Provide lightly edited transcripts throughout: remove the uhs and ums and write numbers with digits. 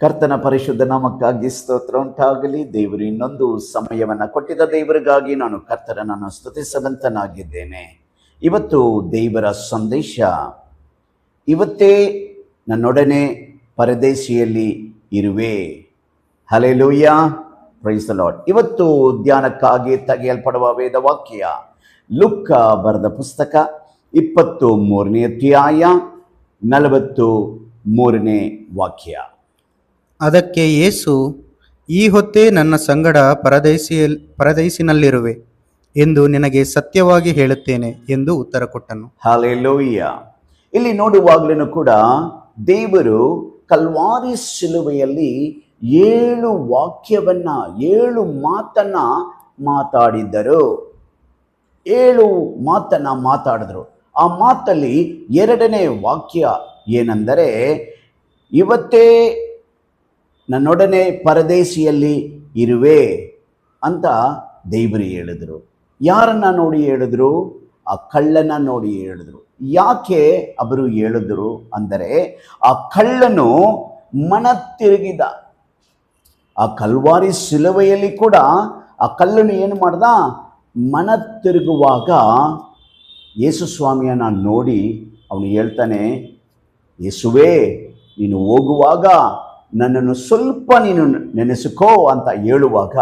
ಕರ್ತನ ಪರಿಶುದ್ಧ ನಾಮಕ್ಕಾಗಿ ಸ್ತೋತ್ರ ಉಂಟಾಗಲಿ. ದೇವರು ಇನ್ನೊಂದು ಸಮಯವನ್ನು ಕೊಟ್ಟಿದ್ದ ದೇವರಿಗಾಗಿ ನಾನು ಕರ್ತನನ್ನು ಸ್ತುತಿಸದಂತನಾಗಿದ್ದೇನೆ. ಇವತ್ತು ದೇವರ ಸಂದೇಶ, ಇವತ್ತೇ ನನ್ನೊಡನೆ ಪರದೇಶಿಯಲ್ಲಿ ಇರುವೆ. Hallelujah, praise the lord. ಇವತ್ತು ಧ್ಯಾನಕ್ಕಾಗಿ ತೆಗೆಯಲ್ಪಡುವ ವೇದವಾಕ್ಯ ಲುಕ್ಕ ಬರೆದ ಪುಸ್ತಕ 23ನೇ ಅಧ್ಯಾಯ 43ನೇ ವಾಕ್ಯ. ಅದಕ್ಕೆ ಯೇಸು, ಈ ಹೊತ್ತೇ ನನ್ನ ಸಂಗಡ ಪರದೈಸಿನಲ್ಲಿರುವೆ ಎಂದು ನಿನಗೆ ಸತ್ಯವಾಗಿ ಹೇಳುತ್ತೇನೆ ಎಂದು ಉತ್ತರ ಕೊಟ್ಟನು. ಹಲ್ಲೆಲೂಯಾ. ಇಲ್ಲಿ ನೋಡುವಾಗಲೂ ಕೂಡ ದೇವರು ಕಲ್ವಾರಿ ಶಿಲುಬೆಯಲ್ಲಿ 7 ವಾಕ್ಯವನ್ನ 7 ಮಾತನ್ನ ಮಾತಾಡಿದ್ದರು. 7 ಮಾತನ್ನ ಮಾತಾಡಿದ್ರು. ಆ ಮಾತಲ್ಲಿ 2ನೇ ವಾಕ್ಯ ಏನೆಂದರೆ, ಇವತ್ತೇ ನನ್ನೊಡನೆ ಪರದೇಶಿಯಲ್ಲಿ ಇರುವೆ ಅಂತ ದೇವರು ಹೇಳಿದ್ರು. ಯಾರನ್ನ ನೋಡಿ ಹೇಳಿದ್ರು? ಆ ಕಳ್ಳನ ನೋಡಿ ಹೇಳಿದ್ರು. ಯಾಕೆ ಅವರು ಹೇಳಿದ್ರು ಅಂದರೆ, ಆ ಕಳ್ಳನು ಮನ ತಿರುಗಿದ. ಆ ಕಲ್ವಾರಿ ಶಿಲುಬೆಯಲ್ಲಿ ಕೂಡ ಆ ಕಳ್ಳನು ಏನು ಮಾಡ್ದ? ಮನ ತಿರುಗುವಾಗ ಯೇಸು ಸ್ವಾಮಿಯನ್ನ ನೋಡಿ ಅವನು ಹೇಳ್ತಾನೆ, ಯೇಸುವೇ, ನೀನು ಹೋಗುವಾಗ ನನ್ನನ್ನು ಸ್ವಲ್ಪ ನೀನು ನೆನೆಸಿಕೋ ಅಂತ ಹೇಳುವಾಗ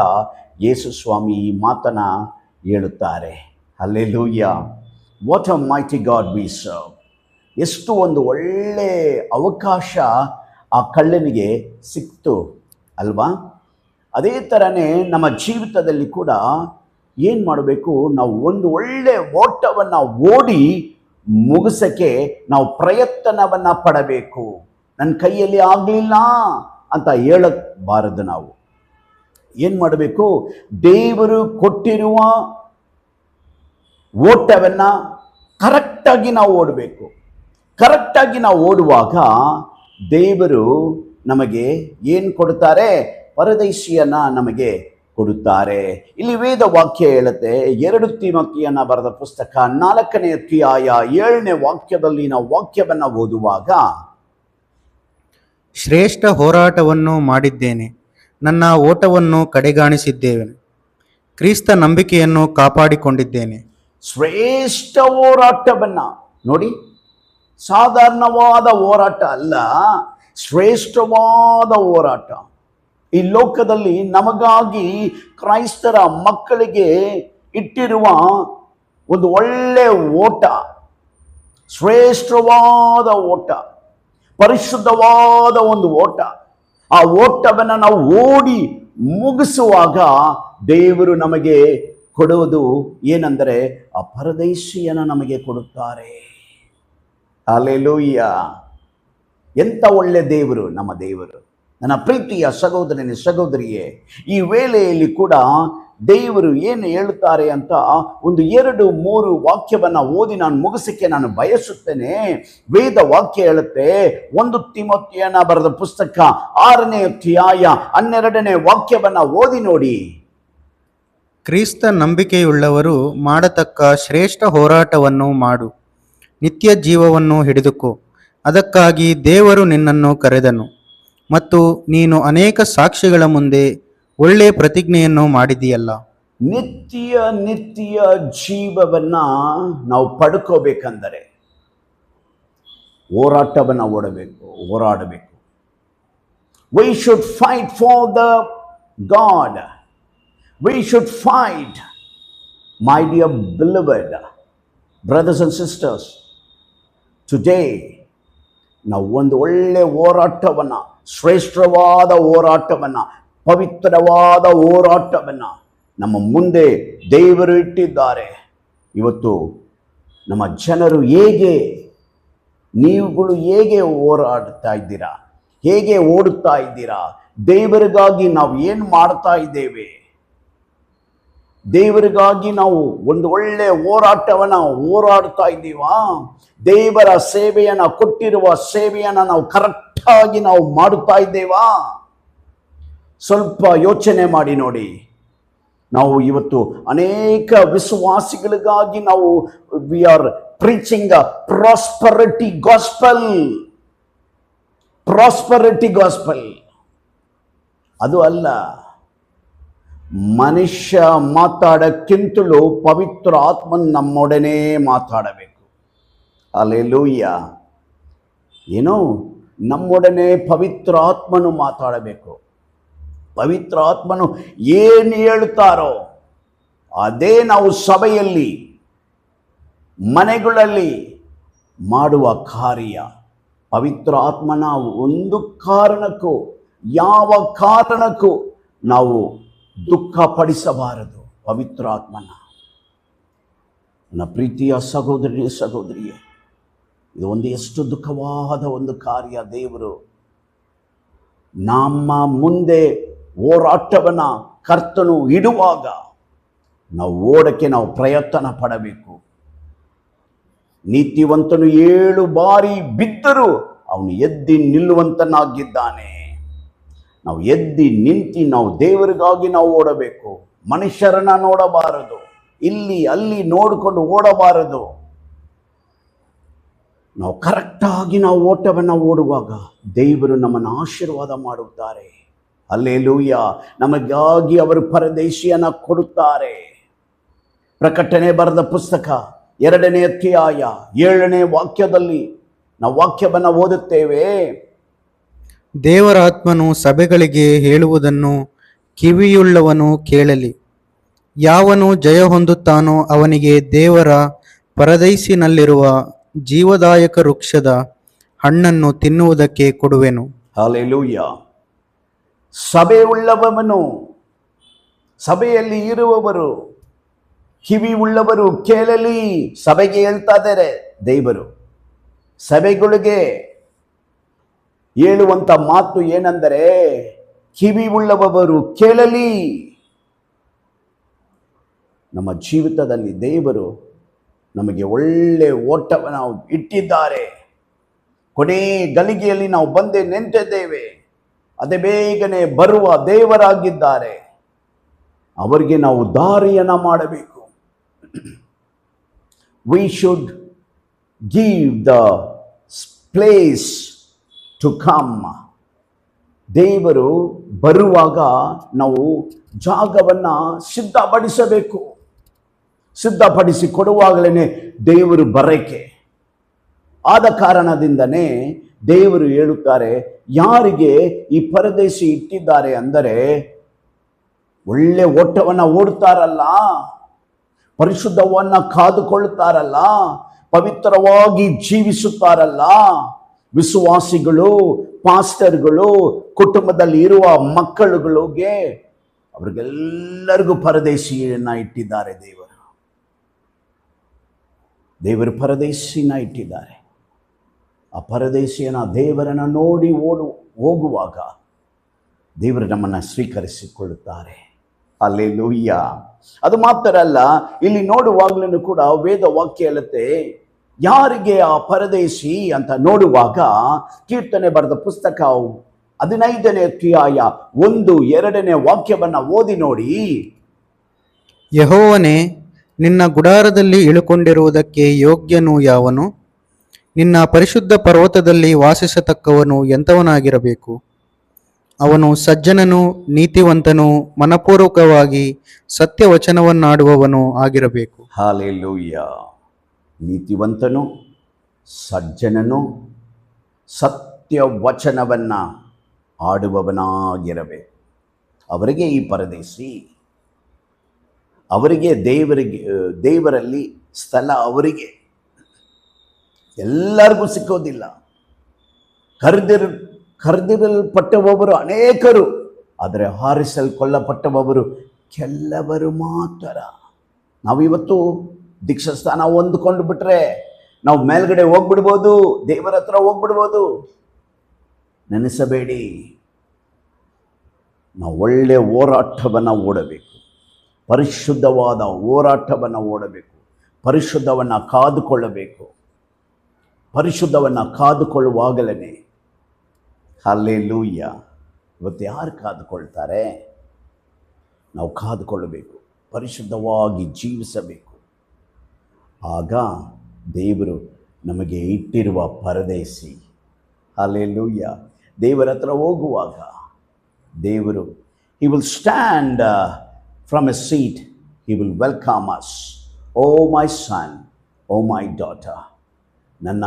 ಯೇಸು ಸ್ವಾಮಿ ಈ ಮಾತನ್ನ ಹೇಳುತ್ತಾರೆ. Hallelujah, what a mighty god V serve. ಎಷ್ಟು ಒಂದು ಒಳ್ಳೆ ಅವಕಾಶ ಆ ಕಳ್ಳನಿಗೆ ಸಿಕ್ತು ಅಲ್ವಾ? ಅದೇ ಥರನೇ ನಮ್ಮ ಜೀವಿತದಲ್ಲಿ ಕೂಡ ಏನು ಮಾಡಬೇಕು? ನಾವು ಒಂದು ಒಳ್ಳೆ ಓಟವನ್ನು ಓಡಿ ಮುಗಿಸೋಕ್ಕೆ ನಾವು ಪ್ರಯತ್ನವನ್ನು ಪಡಬೇಕು. ನನ್ನ ಕೈಯಲ್ಲಿ ಆಗಲಿಲ್ಲ ಅಂತ ಹೇಳಬಾರದು. ನಾವು ಏನು ಮಾಡಬೇಕು? ದೇವರು ಕೊಟ್ಟಿರುವ ಓಟವನ್ನು ಕರೆಕ್ಟಾಗಿ ನಾವು ಓಡಬೇಕು. ಕರೆಕ್ಟಾಗಿ ನಾವು ಓಡುವಾಗ ದೇವರು ನಮಗೆ ಏನು ಕೊಡುತ್ತಾರೆ? ಪರದೇಶಿಯನ್ನು ನಮಗೆ ಕೊಡುತ್ತಾರೆ. ಇಲ್ಲಿ ವೇದ ವಾಕ್ಯ ಹೇಳುತ್ತೆ, 2 ತಿಮೋಥೆಯನ ಬರೆದ ಪುಸ್ತಕ 4ನೇ ಅಧ್ಯಾಯ 7ನೇ ವಾಕ್ಯದಲ್ಲಿ ನಾವು ವಾಕ್ಯವನ್ನು ಓದುವಾಗ, ಶ್ರೇಷ್ಠ ಹೋರಾಟವನ್ನು ಮಾಡಿದ್ದೇನೆ, ನನ್ನ ಓಟವನ್ನು ಕಡೆಗಾಣಿಸಿದ್ದೇನೆ, ಕ್ರಿಸ್ತ ನಂಬಿಕೆಯನ್ನು ಕಾಪಾಡಿಕೊಂಡಿದ್ದೇನೆ. ಶ್ರೇಷ್ಠ ಹೋರಾಟವನ್ನ ನೋಡಿ, ಸಾಧಾರಣವಾದ ಹೋರಾಟ ಅಲ್ಲ, ಶ್ರೇಷ್ಠವಾದ ಹೋರಾಟ. ಈ ಲೋಕದಲ್ಲಿ ನಮಗಾಗಿ ಕ್ರೈಸ್ತರ ಮಕ್ಕಳಿಗೆ ಇಟ್ಟಿರುವ ಒಂದು ಒಳ್ಳೆ ಓಟ, ಶ್ರೇಷ್ಠವಾದ ಓಟ, ಪರಿಶುದ್ಧವಾದ ಒಂದು ಓಟ. ಆ ಓಟವನ್ನು ನಾವು ಓಡಿ ಮುಗಿಸುವಾಗ ದೇವರು ನಮಗೆ ಕೊಡುವುದು ಏನೆಂದರೆ, ಆ ಪರದೇಶಿಯನ್ನು ನಮಗೆ ಕೊಡುತ್ತಾರೆ. ಹಲ್ಲೆಲೂಯಾ, ಎಂಥ ಒಳ್ಳೆ ದೇವರು ನಮ್ಮ ದೇವರು. ನನ್ನ ಪ್ರೀತಿಯ ಸಹೋದರನೇ ಸಹೋದರಿಯೇ, ಈ ವೇಳೆಯಲ್ಲಿ ಕೂಡ ದೇವರು ಏನು ಹೇಳುತ್ತಾರೆ ಅಂತ ಒಂದು 2-3 ವಾಕ್ಯವನ್ನು ಓದಿ ನಾನು ಮುಗಿಸಕ್ಕೆ ನಾನು ಬಯಸುತ್ತೇನೆ. ವೇದ ವಾಕ್ಯ ಹೇಳುತ್ತೆ, 1 ತಿಮೋಥೆಯನ ಬರೆದ ಪುಸ್ತಕ 6ನೇ ಅಧ್ಯಾಯ 12ನೇ ವಾಕ್ಯವನ್ನು ಓದಿ ನೋಡಿ. ಕ್ರಿಸ್ತ ನಂಬಿಕೆಯುಳ್ಳವರು ಮಾಡತಕ್ಕ ಶ್ರೇಷ್ಠ ಹೋರಾಟವನ್ನು ಮಾಡು, ನಿತ್ಯ ಜೀವವನ್ನು ಹಿಡಿದುಕೋ. ಅದಕ್ಕಾಗಿ ದೇವರು ನಿನ್ನನ್ನು ಕರೆದನು ಮತ್ತು ನೀನು ಅನೇಕ ಸಾಕ್ಷಿಗಳ ಮುಂದೆ ಒಳ್ಳೆಯ ಪ್ರತಿಜ್ಞೆಯನ್ನು ಮಾಡಿದೆಯಲ್ಲ. ನಿತ್ಯ ಜೀವವನ್ನ ನಾವು ಪಡ್ಕೋಬೇಕಂದರೆ ಹೋರಾಟವನ್ನು ಹೋರಾಡಬೇಕು. We should fight for the God. We should fight, my dear beloved brothers and sisters. Today ನಾವು ಒಂದು ಒಳ್ಳೆ ಹೋರಾಟವನ್ನು, ಶ್ರೇಷ್ಠವಾದ ಹೋರಾಟವನ್ನು, ಪವಿತ್ರವಾದ ಹೋರಾಟವನ್ನು ನಮ್ಮ ಮುಂದೆ ದೇವರು ಇಟ್ಟಿದ್ದಾರೆ. ಇವತ್ತು ನಮ್ಮ ಜನರು ನೀವುಗಳು ಹೇಗೆ ಹೋರಾಡ್ತಾ ಇದ್ದೀರಾ? ಹೇಗೆ ಓಡುತ್ತಾ ಇದ್ದೀರಾ? ದೇವರಿಗಾಗಿ ನಾವು ಏನು ಮಾಡ್ತಾ ಇದ್ದೇವೆ? ದೇವರಿಗಾಗಿ ನಾವು ಒಂದು ಒಳ್ಳೆ ಹೋರಾಟವನ್ನು ಹೋರಾಡ್ತಾ ಇದ್ದೀವಾ? ದೇವರ ಸೇವೆಯನ್ನು, ಕೊಟ್ಟಿರುವ ಸೇವೆಯನ್ನು ನಾವು ಕರೆಕ್ಟಾಗಿ ನಾವು ಮಾಡುತ್ತಾ ಇದ್ದೇವಾ? ಸ್ವಲ್ಪ ಯೋಚನೆ ಮಾಡಿ ನೋಡಿ. ನಾವು ಇವತ್ತು ಅನೇಕ ವಿಶ್ವಾಸಿಗಳಿಗಾಗಿ ನಾವು we are preaching prosperity gospel. ಅದು ಅಲ್ಲ, ಮನುಷ್ಯ ಮಾತಾಡಕ್ಕಿಂತಲೂ ಪವಿತ್ರ ಆತ್ಮನ್ ನಮ್ಮೊಡನೆ ಮಾತಾಡಬೇಕು. ಹಲ್ಲೆಲೂಯ. ಏನೋ ನಮ್ಮೊಡನೆ ಪವಿತ್ರ ಆತ್ಮನು ಮಾತಾಡಬೇಕು. ಪವಿತ್ರ ಆತ್ಮನು ಏನು ಹೇಳುತ್ತಾರೋ ಅದೇ ನಾವು ಸಭೆಯಲ್ಲಿ, ಮನೆಗಳಲ್ಲಿ ಮಾಡುವ ಕಾರ್ಯ. ಪವಿತ್ರ ಆತ್ಮನ ಒಂದು ಕಾರಣಕ್ಕೂ, ಯಾವ ಕಾರಣಕ್ಕೂ ನಾವು ದುಃಖಪಡಿಸಬಾರದು. ಪವಿತ್ರ ಆತ್ಮನ. ನನ್ನ ಪ್ರೀತಿಯ ಸಹೋದರಿಯೇ, ಇದು ಒಂದು ಎಷ್ಟು ದುಃಖವಾದ ಒಂದು ಕಾರ್ಯ. ದೇವರು ನಮ್ಮ ಮುಂದೆ ಹೋರಾಟವನ್ನ ಕರ್ತನು ಇಡುವಾಗ ನಾವು ಓಡಕ್ಕೆ ನಾವು ಪ್ರಯತ್ನ ಪಡಬೇಕು. ನೀತಿವಂತನು 7 ಬಾರಿ ಬಿದ್ದರೂ ಅವನು ಎದ್ದಿ ನಿಲ್ಲುವಂತನಾಗಿದ್ದಾನೆ. ನಾವು ಎದ್ದಿ ನಿಂತು ನಾವು ದೇವರಿಗಾಗಿ ನಾವು ಓಡಬೇಕು. ಮನುಷ್ಯರನ್ನ ನೋಡಬಾರದು, ಇಲ್ಲಿ ಅಲ್ಲಿ ನೋಡಿಕೊಂಡು ಓಡಬಾರದು. ನಾವು ಕರೆಕ್ಟಾಗಿ ನಾವು ಓಟವನ್ನು ಓಡುವಾಗ ದೇವರು ನಮ್ಮನ್ನು ಆಶೀರ್ವಾದ ಮಾಡುತ್ತಾರೆ. ಹಲ್ಲೆಲೂಯ. ನಮಗಾಗಿ ಅವರು ಪರದೇಶಿಯನ್ನ ಕೊಡುತ್ತಾರೆ. ಪ್ರಕಟಣೆ ಬರೆದ ಪುಸ್ತಕ 2ನೇ ಅಧ್ಯಾಯ 7ನೇ ವಾಕ್ಯದಲ್ಲಿ ನಾವು ವಾಕ್ಯವನ್ನು ಓದುತ್ತೇವೆ. ದೇವರ ಆತ್ಮನು ಸಭೆಗಳಿಗೆ ಹೇಳುವುದನ್ನು ಕಿವಿಯುಳ್ಳವನು ಕೇಳಲಿ. ಯಾವನು ಜಯ ಹೊಂದುತ್ತಾನೋ ಅವನಿಗೆ ದೇವರ ಪರದೈಸಿನಲ್ಲಿರುವ ಜೀವದಾಯಕ ವೃಕ್ಷದ ಹಣ್ಣನ್ನು ತಿನ್ನುವುದಕ್ಕೆ ಕೊಡುವೆನು. ಹಲ್ಲೆಲೂಯ. ಸಭೆ ಉಳ್ಳವನು, ಸಭೆಯಲ್ಲಿ ಇರುವವರು, ಕಿವಿ ಉಳ್ಳವರು ಕೇಳಲಿ. ಸಭೆಗೆ ಹೇಳ್ತಾ ಇದ್ದಾರೆ ದೇವರು. ಸಭೆಗಳಿಗೆ ಹೇಳುವಂತ ಮಾತು ಏನೆಂದರೆ, ಕಿವಿ ಉಳ್ಳವರು ಕೇಳಲಿ. ನಮ್ಮ ಜೀವಿತದಲ್ಲಿ ದೇವರು ನಮಗೆ ಒಳ್ಳೆ ಓಟವನ್ನು ಇಟ್ಟಿದ್ದಾರೆ. ಕೊನೆ ಗಳಿಗೆಯಲ್ಲಿ ನಾವು ಬಂದೇ ನಿಂತಿದ್ದೇವೆ. ಅದೇ ಬೇಗನೆ ಬರುವ ದೇವರಾಗಿದ್ದಾರೆ. ಅವರಿಗೆ ನಾವು ದಾರಿಯನ್ನ ಮಾಡಬೇಕು. We should give the place to come. ದೇವರು ಬರುವಾಗ ನಾವು ಜಾಗವನ್ನು ಸಿದ್ಧಪಡಿಸಬೇಕು. ಸಿದ್ಧಪಡಿಸಿ ಕೊಡುವಾಗಲೇ ದೇವರು ಬರಕ್ಕೆ. ಆದ ಕಾರಣದಿಂದನೇ ದೇವರು ಹೇಳುತ್ತಾರೆ, ಯಾರಿಗೆ ಈ ಪರದೇಶಿ ಇಟ್ಟಿದ್ದಾರೆ ಅಂದರೆ, ಒಳ್ಳೆ ಓಟವನ್ನು ಓಡುತ್ತಾರಲ್ಲ, ಪರಿಶುದ್ಧವನ್ನ ಕಾದುಕೊಳ್ಳುತ್ತಾರಲ್ಲ, ಪವಿತ್ರವಾಗಿ ಜೀವಿಸುತ್ತಾರಲ್ಲ, ವಿಶ್ವಾಸಿಗಳು, ಪಾಸ್ಟರ್ಗಳು, ಕುಟುಂಬದಲ್ಲಿ ಇರುವ ಮಕ್ಕಳುಗಳಿಗೆ ಅವ್ರಿಗೆಲ್ಲರಿಗೂ ಪರದೇಶಿಯನ್ನ ಇಟ್ಟಿದ್ದಾರೆ. ದೇವರು ಪರದೇಶಿನ ಇಟ್ಟಿದ್ದಾರೆ. ಆ ಪರದೇಶಿಯನ್ನ ದೇವರನ್ನ ನೋಡಿ ಹೋಗುವಾಗ ದೇವರು ನಮ್ಮನ್ನು ಸ್ವೀಕರಿಸಿಕೊಳ್ಳುತ್ತಾರೆ. ಹಲ್ಲೆಲೂಯ. ಅದು ಮಾತ್ರ ಅಲ್ಲ, ಇಲ್ಲಿ ನೋಡುವಾಗಲೂ ಕೂಡ ವೇದ ವಾಕ್ಯ ಹೇಳುತ್ತೆ, ಯಾರಿಗೆ ಆ ಪರದೇಶಿ ಅಂತ ನೋಡುವಾಗ ಕೀರ್ತನೆ ಬರೆದ ಪುಸ್ತಕ 15ನೇ ಅಧ್ಯಾಯ 1-2ನೇ ವಾಕ್ಯವನ್ನ ಓದಿ ನೋಡಿ. ಯೆಹೋವನೇ, ನಿನ್ನ ಗುಡಾರದಲ್ಲಿ ಇಳುಕೊಂಡಿರುವುದಕ್ಕೆ ಯೋಗ್ಯನು ಯಾವನು? ನಿನ್ನ ಪರಿಶುದ್ಧ ಪರ್ವತದಲ್ಲಿ ವಾಸಿಸತಕ್ಕವನು ಎಂಥವನಾಗಿರಬೇಕು? ಅವನು ಸಜ್ಜನನು, ನೀತಿವಂತನು, ಮನಪೂರ್ವಕವಾಗಿ ಸತ್ಯವಚನವನ್ನಾಡುವವನು ಆಗಿರಬೇಕು. ಹಲ್ಲೆಲೂಯ. ನೀತಿವಂತನು, ಸಜ್ಜನನು, ಸತ್ಯವಚನವನ್ನ ಆಡುವವನಾಗಿರಬೇಕು. ಅವರಿಗೆ ಈ ಪರದೇಶಿ, ಅವರಿಗೆ ದೇವರಲ್ಲಿ ಸ್ಥಳ ಅವರಿಗೆ ಎಲ್ಲರಿಗೂ ಸಿಕ್ಕೋದಿಲ್ಲ. ಕರೆದಿರಲ್ಪಟ್ಟವರು ಅನೇಕರು, ಆದರೆ ಹಾರಿಸಲ್ಕೊಳ್ಳಲ್ಪಟ್ಟವರು ಕೆಲವರು ಮಾತ್ರ. ನಾವಿವತ್ತು ದೀಕ್ಷಾಸ್ಥಾನ ಹೊಂದ್ಕೊಂಡು ಬಿಟ್ರೆ ನಾವು ಮೇಲ್ಗಡೆ ಹೋಗ್ಬಿಡ್ಬೋದು, ದೇವರ ಹತ್ರ ಹೋಗ್ಬಿಡ್ಬೋದು. ನೆನೆಸಬೇಡಿ, ನಾವು ಒಳ್ಳೆ ಹೋರಾಟವನ್ನು ಓಡಬೇಕು. ಪರಿಶುದ್ಧವಾದ ಹೋರಾಟವನ್ನು ಓಡಬೇಕು. ಪರಿಶುದ್ಧವನ್ನು ಕಾದುಕೊಳ್ಳಬೇಕು. ಪರಿಶುದ್ಧವನ್ನು ಕಾದುಕೊಳ್ಳುವಾಗಲೇ, ಹಲ್ಲೆಲೂಯ. ಇವತ್ತು ಯಾರು ಕಾದುಕೊಳ್ತಾರೆ? ನಾವು ಕಾದುಕೊಳ್ಳಬೇಕು, ಪರಿಶುದ್ಧವಾಗಿ ಜೀವಿಸಬೇಕು. ಆಗ ದೇವರು ನಮಗೆ ಇಟ್ಟಿರುವ ಪರದೇಶಿ, ಹಲ್ಲೆಲೂಯ, ದೇವರ ಹತ್ರ ಹೋಗುವಾಗ ದೇವರು He will stand from his seat. He will welcome us. Oh my son, oh my daughter. ನನ್ನ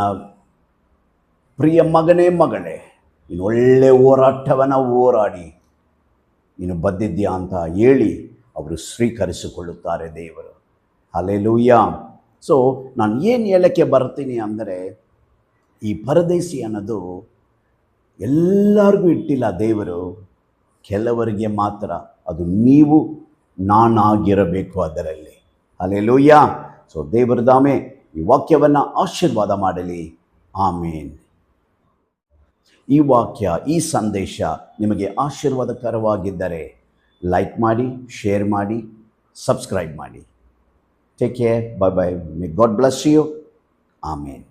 ಪ್ರಿಯ ಮಗನೇ ಮಗಳೇ, ನೀನು ಒಳ್ಳೆ ಹೋರಾಟವನ್ನು ಹೋರಾಡಿ ನೀನು ಬಂದಿದ್ದೀಯಾ ಅಂತ ಹೇಳಿ ಅವರು ಸ್ವೀಕರಿಸಿಕೊಳ್ಳುತ್ತಾರೆ ದೇವರು. ಹಲ್ಲೆಲೂಯಾ. ಸೊ ನಾನು ಏನು ಹೇಳಕ್ಕೆ ಬರ್ತೀನಿ ಅಂದರೆ, ಈ ಪರದೇಶಿ ಅನ್ನೋದು ಎಲ್ಲರಿಗೂ ಇಟ್ಟಿಲ್ಲ ದೇವರು, ಕೆಲವರಿಗೆ ಮಾತ್ರ. ಅದು ನೀವು ನಾನಾಗಿರಬೇಕು ಅದರಲ್ಲಿ. ಹಲ್ಲೆಲೂಯಾ. ಸೊ ದೇವರ ದಾಮೆ ಈ ವಾಕ್ಯವನ್ನು ಆಶೀರ್ವಾದ ಮಾಡಲಿ. ಆಮೇನ್. ಈ ವಾಕ್ಯ, ಈ ಸಂದೇಶ ನಿಮಗೆ ಆಶೀರ್ವಾದಕರವಾಗಿದ್ದರೆ ಲೈಕ್ ಮಾಡಿ, ಶೇರ್ ಮಾಡಿ, ಸಬ್ಸ್ಕ್ರೈಬ್ ಮಾಡಿ. Take care. Bye bye. May God bless you. Amen.